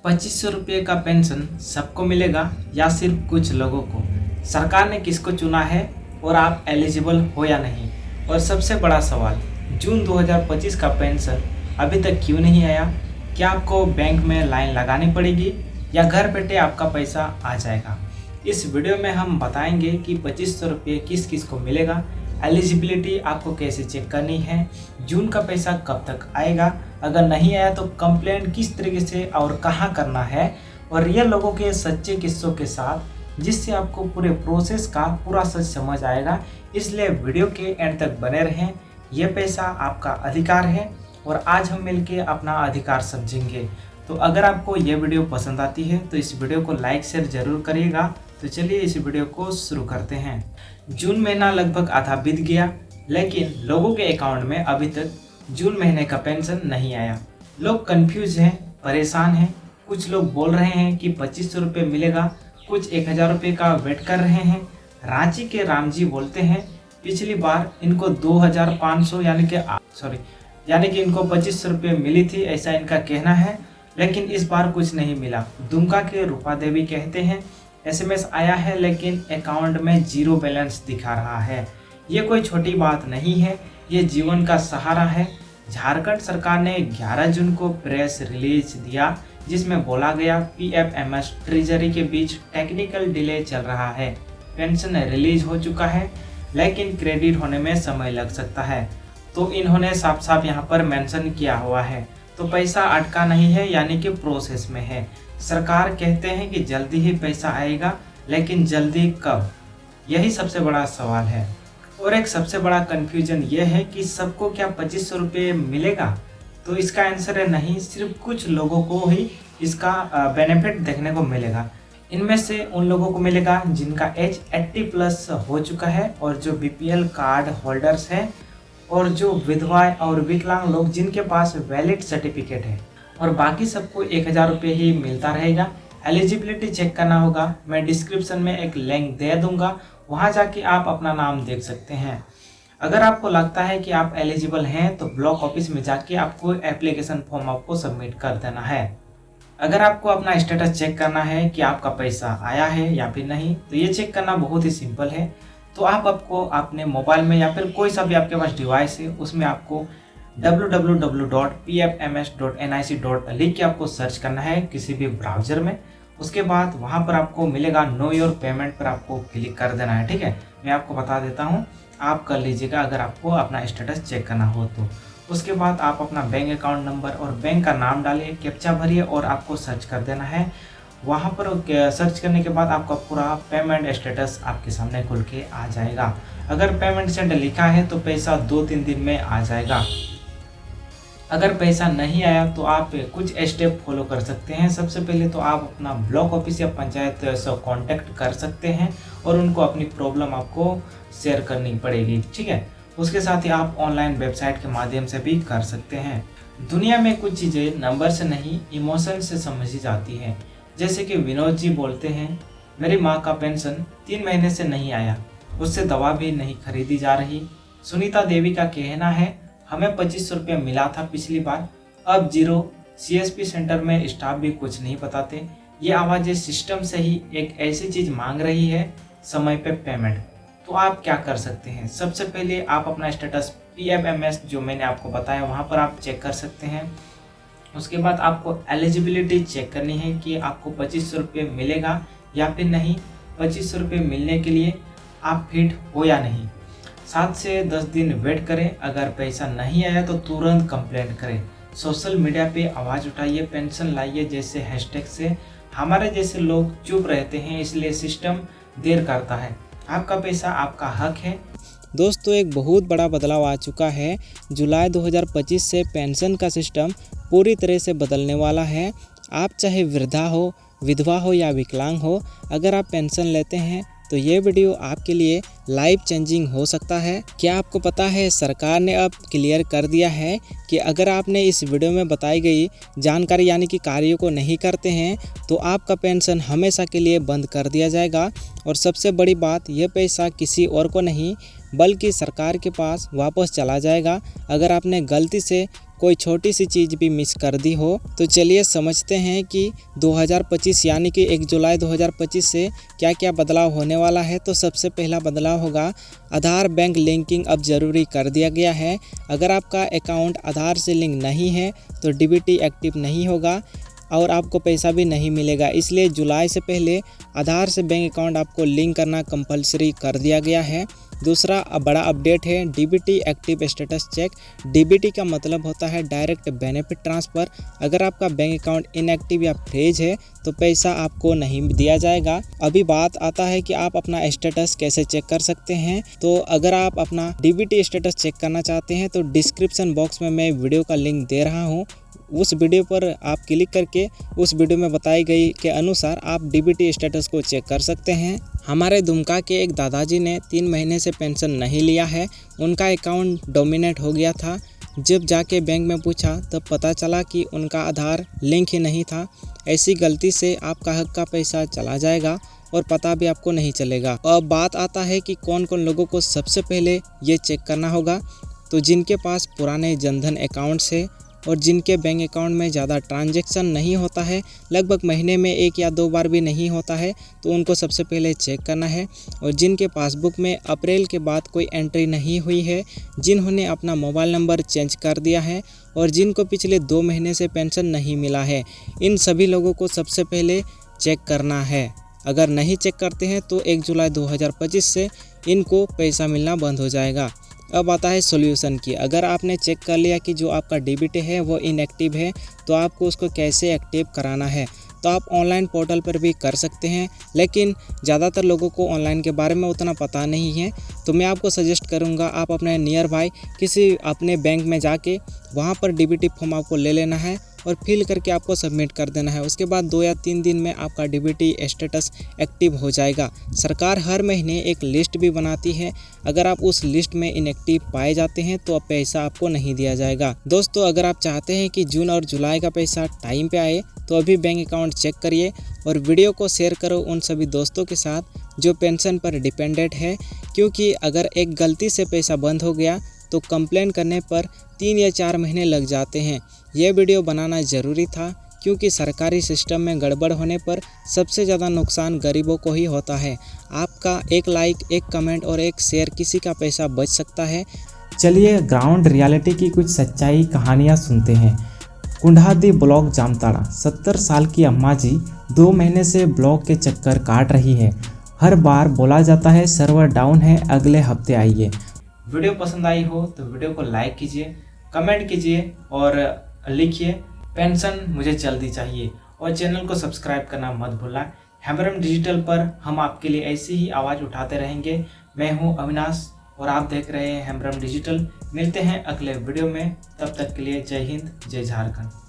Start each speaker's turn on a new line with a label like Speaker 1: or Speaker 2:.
Speaker 1: ₹2500 का पेंशन सबको मिलेगा या सिर्फ कुछ लोगों को? सरकार ने किसको चुना है और आप एलिजिबल हो या नहीं? और सबसे बड़ा सवाल, जून 2025 का पेंशन अभी तक क्यों नहीं आया? क्या आपको बैंक में लाइन लगानी पड़ेगी या घर बैठे आपका पैसा आ जाएगा? इस वीडियो में हम बताएंगे कि ₹2500 किस किस को मिलेगा, एलिजिबिलिटी आपको कैसे चेक करनी है, जून का पैसा कब तक आएगा, अगर नहीं आया तो कंप्लेंट किस तरीके से और कहां करना है, और रियल लोगों के सच्चे किस्सों के साथ, जिससे आपको पूरे प्रोसेस का पूरा सच समझ आएगा। इसलिए वीडियो के एंड तक बने रहें। यह पैसा आपका अधिकार है और आज हम मिलकर अपना अधिकार समझेंगे। तो अगर आपको यह वीडियो पसंद आती है तो इस वीडियो को लाइक शेयर जरूर करिएगा। तो चलिए इस वीडियो को शुरू करते हैं। जून महीना लगभग आधा बीत गया, लेकिन लोगों के अकाउंट में अभी तक जून महीने का पेंशन नहीं आया। लोग कंफ्यूज हैं, परेशान हैं। कुछ लोग बोल रहे हैं कि ₹2500 मिलेगा, कुछ ₹1000 का वेट कर रहे हैं। रांची के राम जी बोलते हैं पिछली बार इनको 2500 यानी कि इनको ₹2500 मिली थी, ऐसा इनका कहना है, लेकिन इस बार कुछ नहीं मिला। दुमका के रूपा देवी कहते हैं SMS आया है लेकिन अकाउंट में जीरो बैलेंस दिखा रहा है। ये कोई छोटी बात नहीं है, ये जीवन का सहारा है। झारखंड सरकार ने 11 जून को प्रेस रिलीज दिया जिसमें बोला गया PFMS ट्रेजरी के बीच टेक्निकल डिले चल रहा है। पेंशन रिलीज हो चुका है लेकिन क्रेडिट होने में समय लग सकता है। तो इन्होंने साफ साफ यहाँ पर मेंशन किया हुआ है। तो पैसा अटका नहीं है, यानी कि प्रोसेस में है। सरकार कहते हैं कि जल्दी ही पैसा आएगा, लेकिन जल्दी कब, यही सबसे बड़ा सवाल है। और एक सबसे बड़ा कंफ्यूजन ये है कि सबको क्या ₹2500 मिलेगा? तो इसका आंसर है नहीं, सिर्फ कुछ लोगों को ही इसका बेनिफिट देखने को मिलेगा। इनमें से उन लोगों को मिलेगा जिनका एज 80+ हो चुका है, और जो BPL कार्ड होल्डर्स हैं, और जो विधवा और विकलांग लोग जिनके पास वैलिड सर्टिफिकेट है। और बाकी सबको ₹1000 ही मिलता रहेगा। एलिजिबिलिटी चेक करना होगा, मैं डिस्क्रिप्शन में एक लिंक दे दूंगा, वहां जाके आप अपना नाम देख सकते हैं। अगर आपको लगता है कि आप एलिजिबल हैं तो ब्लॉक ऑफिस में जाके आपको एप्लीकेशन फॉर्म आपको सबमिट कर देना है। अगर आपको अपना स्टेटस चेक करना है कि आपका पैसा आया है या फिर नहीं, तो ये चेक करना बहुत ही सिंपल है। तो आपको अपने मोबाइल में या फिर कोई सा भी आपके पास डिवाइस है उसमें आपको www.pfms.nic. लिख के आपको सर्च करना है किसी भी ब्राउजर में। उसके बाद वहां पर आपको मिलेगा नो योर पेमेंट पर आपको क्लिक कर देना है। ठीक है, मैं आपको बता देता हूं, आप कर लीजिएगा अगर आपको अपना स्टेटस चेक करना हो तो। उसके बाद आप अपना बैंक अकाउंट नंबर और बैंक का नाम डालिए, कैप्चा भरिए और आपको सर्च कर देना है। वहाँ पर सर्च करने के बाद आपका पूरा पेमेंट स्टेटस आपके सामने खुल के आ जाएगा। अगर पेमेंट सेंड लिखा है तो पैसा 2-3 दिन में आ जाएगा। अगर पैसा नहीं आया तो आप कुछ स्टेप फॉलो कर सकते हैं। सबसे पहले तो आप अपना ब्लॉक ऑफिस या पंचायत से कांटेक्ट कर सकते हैं और उनको अपनी प्रॉब्लम आपको शेयर करनी पड़ेगी। ठीक है, उसके साथ ही आप ऑनलाइन वेबसाइट के माध्यम से भी कर सकते हैं। दुनिया में कुछ चीज़ें नंबर से नहीं, इमोशन से समझी जाती हैं। जैसे कि विनोद जी बोलते हैं, मेरी माँ का पेंशन 3 महीने से नहीं आया, उससे दवा भी नहीं खरीदी जा रही। सुनीता देवी का कहना है, हमें ₹2500 मिला था पिछली बार, अब जीरो। CSP सेंटर में स्टाफ भी कुछ नहीं बताते। ये आवाज़ें सिस्टम से ही एक ऐसी चीज़ मांग रही है, समय पे पेमेंट। तो आप क्या कर सकते हैं? सबसे पहले आप अपना स्टेटस PFMS जो मैंने आपको बताया वहाँ पर आप चेक कर सकते हैं। उसके बाद आपको एलिजिबिलिटी चेक करनी है कि आपको ₹2500 मिलेगा या फिर नहीं। ₹2500 मिलने के लिए आप फिट हो या नहीं। 7 से 10 दिन वेट करें। अगर पैसा नहीं आया तो तुरंत कंप्लेंट करें। सोशल मीडिया पे आवाज़ उठाइए, पेंशन लाइए जैसे हैशटैग से। हमारे जैसे लोग चुप रहते हैं, इसलिए सिस्टम देर करता है। आपका पैसा आपका हक है।
Speaker 2: दोस्तों, एक बहुत बड़ा बदलाव आ चुका है। जुलाई 2025 से पेंशन का सिस्टम पूरी तरह से बदलने वाला है। आप चाहे वृद्धा हो, विधवा हो या विकलांग हो, अगर आप पेंशन लेते हैं तो ये वीडियो आपके लिए लाइफ चेंजिंग हो सकता है। क्या आपको पता है सरकार ने अब क्लियर कर दिया है कि अगर आपने इस वीडियो में बताई गई जानकारी यानी कि कार्यों को नहीं करते हैं तो आपका पेंशन हमेशा के लिए बंद कर दिया जाएगा। और सबसे बड़ी बात, यह पैसा किसी और को नहीं बल्कि सरकार के पास वापस चला जाएगा अगर आपने गलती से कोई छोटी सी चीज़ भी मिस कर दी हो। तो चलिए समझते हैं कि 2025 यानी कि 1 जुलाई 2025 से क्या क्या बदलाव होने वाला है। तो सबसे पहला बदलाव होगा, आधार बैंक लिंकिंग अब ज़रूरी कर दिया गया है। अगर आपका अकाउंट आधार से लिंक नहीं है तो डीबीटी एक्टिव नहीं होगा और आपको पैसा भी नहीं मिलेगा। इसलिए जुलाई से पहले आधार से बैंक अकाउंट आपको लिंक करना कंपलसरी कर दिया गया है। दूसरा बड़ा अपडेट है DBT active status check. DBT का मतलब होता है डायरेक्ट बेनिफिट ट्रांसफ़र। अगर आपका बैंक अकाउंट इनएक्टिव या फ्रीज है तो पैसा आपको नहीं दिया जाएगा। अभी बात आता है कि आप अपना स्टेटस कैसे चेक कर सकते हैं। तो अगर आप अपना डीबीटी स्टेटस चेक करना चाहते हैं तो डिस्क्रिप्शन बॉक्स में मैं वीडियो का लिंक दे रहा हूँ, उस वीडियो पर आप क्लिक करके उस वीडियो में बताई गई के अनुसार आप डीबीटी स्टेटस को चेक कर सकते हैं। हमारे दुमका के एक दादाजी ने 3 महीने से पेंशन नहीं लिया है। उनका अकाउंट डोमिनेट हो गया था। जब जाके बैंक में पूछा तब पता चला कि उनका आधार लिंक ही नहीं था। ऐसी गलती से आपका हक का पैसा चला जाएगा और पता भी आपको नहीं चलेगा। अब बात आता है कि कौन कौन लोगों को सबसे पहले ये चेक करना होगा। तो जिनके पास पुराने जनधन अकाउंट्स है और जिनके बैंक अकाउंट में ज़्यादा ट्रांजैक्शन नहीं होता है, लगभग महीने में 1 या 2 बार भी नहीं होता है, तो उनको सबसे पहले चेक करना है। और जिनके पासबुक में अप्रैल के बाद कोई एंट्री नहीं हुई है, जिन्होंने अपना मोबाइल नंबर चेंज कर दिया है और जिनको पिछले 2 महीने से पेंशन नहीं मिला है, इन सभी लोगों को सबसे पहले चेक करना है। अगर नहीं चेक करते हैं तो 1 जुलाई 2025 से इनको पैसा मिलना बंद हो जाएगा। अब आता है सॉल्यूशन की। अगर आपने चेक कर लिया कि जो आपका डीबीटी है वो इनएक्टिव है तो आपको उसको कैसे एक्टिव कराना है, तो आप ऑनलाइन पोर्टल पर भी कर सकते हैं। लेकिन ज़्यादातर लोगों को ऑनलाइन के बारे में उतना पता नहीं है, तो मैं आपको सजेस्ट करूंगा आप अपने नियर बाय किसी अपने बैंक में जाके वहां पर डीबीटी फॉर्म आपको ले लेना है और फिल करके आपको सबमिट कर देना है। उसके बाद 2 या 3 दिन में आपका डीबीटी स्टेटस एक्टिव हो जाएगा। सरकार हर महीने एक लिस्ट भी बनाती है। अगर आप उस लिस्ट में इनएक्टिव पाए जाते हैं तो पैसा आपको नहीं दिया जाएगा। दोस्तों, अगर आप चाहते हैं कि जून और जुलाई का पैसा टाइम पे आए तो अभी बैंक अकाउंट चेक करिए और वीडियो को शेयर करो उन सभी दोस्तों के साथ जो पेंशन पर डिपेंडेंट है, क्योंकि अगर एक गलती से पैसा बंद हो गया तो कंप्लेन करने पर 3 या 4 महीने लग जाते हैं। यह वीडियो बनाना ज़रूरी था क्योंकि सरकारी सिस्टम में गड़बड़ होने पर सबसे ज़्यादा नुकसान गरीबों को ही होता है। आपका एक लाइक, एक कमेंट और एक शेयर किसी का पैसा बच सकता है।
Speaker 1: चलिए ग्राउंड रियलिटी की कुछ सच्चाई कहानियाँ सुनते हैं। कुंडादी ब्लॉक जामताड़ा 70 साल की अम्मा जी 2 महीने से ब्लॉक के चक्कर काट रही है। हर बार बोला जाता है सर्वर डाउन है, अगले हफ्ते आइए। वीडियो पसंद आई हो तो वीडियो को लाइक कीजिए, कमेंट कीजिए और लिखिए पेंशन मुझे जल्दी चाहिए और चैनल को सब्सक्राइब करना मत भूलना। हैमरम डिजिटल पर हम आपके लिए ऐसी ही आवाज़ उठाते रहेंगे। मैं हूं अविनाश और आप देख रहे हैं हैमरम डिजिटल। मिलते हैं अगले वीडियो में, तब तक के लिए जय हिंद, जय झारखंड।